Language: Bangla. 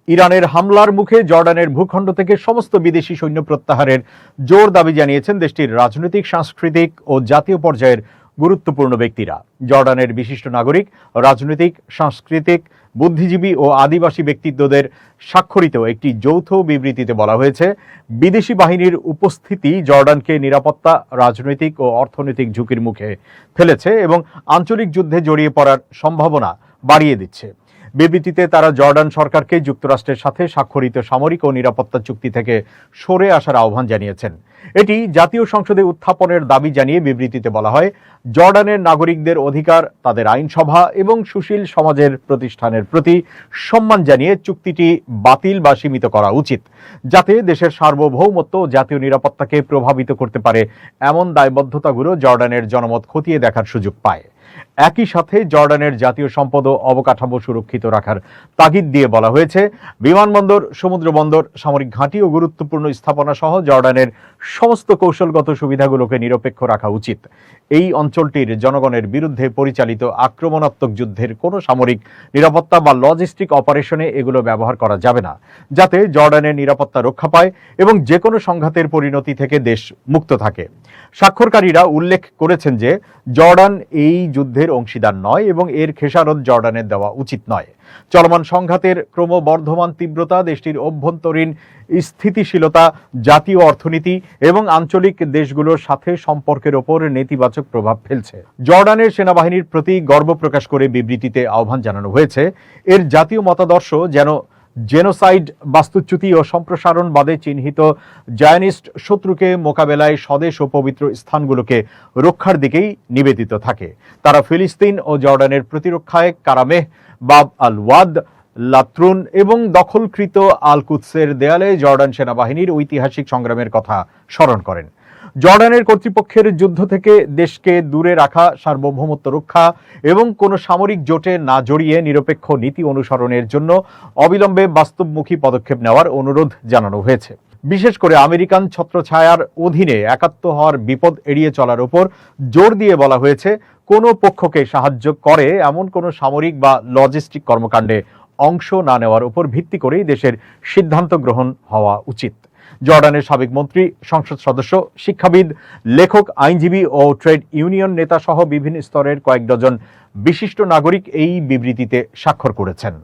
ইরানের হামলার মুখে জর্ডানের ভূখণ্ড থেকে সমস্ত বিদেশি সৈন্য প্রত্যাহারের জোর দাবি জানিয়েছেন দেশটির রাজনৈতিক, সাংস্কৃতিক ও জাতীয় পর্যায়ের গুরুত্বপূর্ণ ব্যক্তিরা। জর্ডানের বিশিষ্ট নাগরিক, রাজনৈতিক, সাংস্কৃতিক, বুদ্ধিজীবী ও আদিবাসী ব্যক্তিত্বদের স্বাক্ষরিত একটি যৌথ বিবৃতিতে বলা হয়েছে, বিদেশি বাহিনীর উপস্থিতি জর্ডানকে নিরাপত্তা, রাজনৈতিক ও অর্থনৈতিক ঝুঁকির মুখে ফেলেছে এবং আঞ্চলিক যুদ্ধে জড়িয়ে পড়ার সম্ভাবনা বাড়িয়ে দিচ্ছে। বিবৃতিতে তারা জর্ডান সরকারকে যুক্তরাষ্ট্রের সাথে স্বাক্ষরিত সামরিক ও নিরাপত্তা চুক্তি থেকে সরে আসার আহ্বান জানিয়েছেন। এটি জাতীয় সংসদে উত্থাপনের দাবি জানিয়ে বিবৃতিতে বলা হয়, জর্ডানের নাগরিকদের অধিকার, তাদের আইনসভা এবং সুশীল সমাজের প্রতিষ্ঠানের প্রতি সম্মান জানিয়ে চুক্তিটি বাতিল বা সীমিত করা উচিত, যাতে দেশের সার্বভৌমত্ব ও জাতীয় নিরাপত্তাকে প্রভাবিত করতে পারে এমন দায়বদ্ধতাগুলো জর্ডানের জনমত খতিয়ে দেখার সুযোগ পায়। একই সাথে জর্ডানের জাতীয় সম্পদ ও অবকাঠামো সুরক্ষিত রাখার তাগিদ দিয়ে বলা হয়েছে, বিমানবন্দর, সমুদ্র বন্দর, সামরিক ঘাঁটি ও গুরুত্বপূর্ণ স্থাপনা সহ জর্ডানের সমস্ত কৌশলগত সুবিধাগুলোকে নিরপেক্ষ রাখা উচিত। এই অঞ্চলটির জনগণের বিরুদ্ধে পরিচালিত আক্রমণাত্মক যুদ্ধের কোনো সামরিক নিরাপত্তা বা লজিস্টিক অপারেশনে এগুলো ব্যবহার করা যাবে না, যাতে জর্ডানের নিরাপত্তা রক্ষা পায় এবং যে কোনো সংঘাতের পরিণতি থেকে দেশ মুক্ত থাকে। স্বাক্ষরকারীরা উল্লেখ করেছেন যে জর্ডান এই যুদ্ধের অংশীদার নয় এবং এর খেসারত জর্ডানের দেওয়া উচিত নয়। চলমান সংঘাতের ক্রমবর্ধমান তীব্রতা দেশটির অভ্যন্তরীণ স্থিতিশীলতা, জাতীয় অর্থনীতি এবং আঞ্চলিক দেশগুলোর সাথে সম্পর্কের ওপর নেতিবাচক প্রভাব ফেলছে। জর্ডানের সেনাবাহিনীর প্রতি গর্ব প্রকাশ করে বিবৃতিতে আহ্বান জানানো হয়েছে, এর জাতীয় মতাদর্শ যেন জেনোসাইড, বাস্তুচ্যুতি ও সম্প্রসারণবাদে চিহ্নিত জায়নিস্ট শত্রুকে মোকাবেলায় স্বদেশ ও পবিত্র স্থানগুলোকে রক্ষার দিকেই নিবেদিত থাকে। তারা ফিলিস্তিন ও জর্ডানের প্রতিরক্ষায় কারামেহ, বাব আল ওয়াদ, লাত্রুন এবং দখলকৃত আল কুদসের দেয়ালে জর্ডান সেনাবাহিনীর ঐতিহাসিক সংগ্রামের কথা স্মরণ করেন। জর্ডানের কর্তৃপক্ষের যুদ্ধ থেকে দেশকে দূরে রাখা, সার্বভৌমত্ব রক্ষা এবং কোনো সামরিক জোটে না জড়িয়ে নিরপেক্ষ নীতি অনুসরণের জন্য অবিলম্বে বাস্তবমুখী পদক্ষেপ নেওয়ার অনুরোধ জানানো হয়েছে। বিশেষ করে আমেরিকান ছত্রছায়ার অধীনে একাত্ম হওয়ার বিপদ এড়িয়ে চলার উপর জোর দিয়ে বলা হয়েছে, কোনো পক্ষকে সাহায্য করে এমন কোনো সামরিক বা লজিস্টিক কর্মকাণ্ডে অংশ না নেওয়ার উপর ভিত্তি করেই দেশের সিদ্ধান্ত গ্রহণ হওয়া উচিত। জর্ডানের সাবেক মন্ত্রী, সংসদ সদস্য, শিক্ষাবিদ, লেখক, আইনজীবী ও ট্রেড ইউনিয়ন নেতা সহ বিভিন্ন স্তরের কয়েক ডজন বিশিষ্ট নাগরিক এই বিবৃতিতে স্বাক্ষর করেছেন।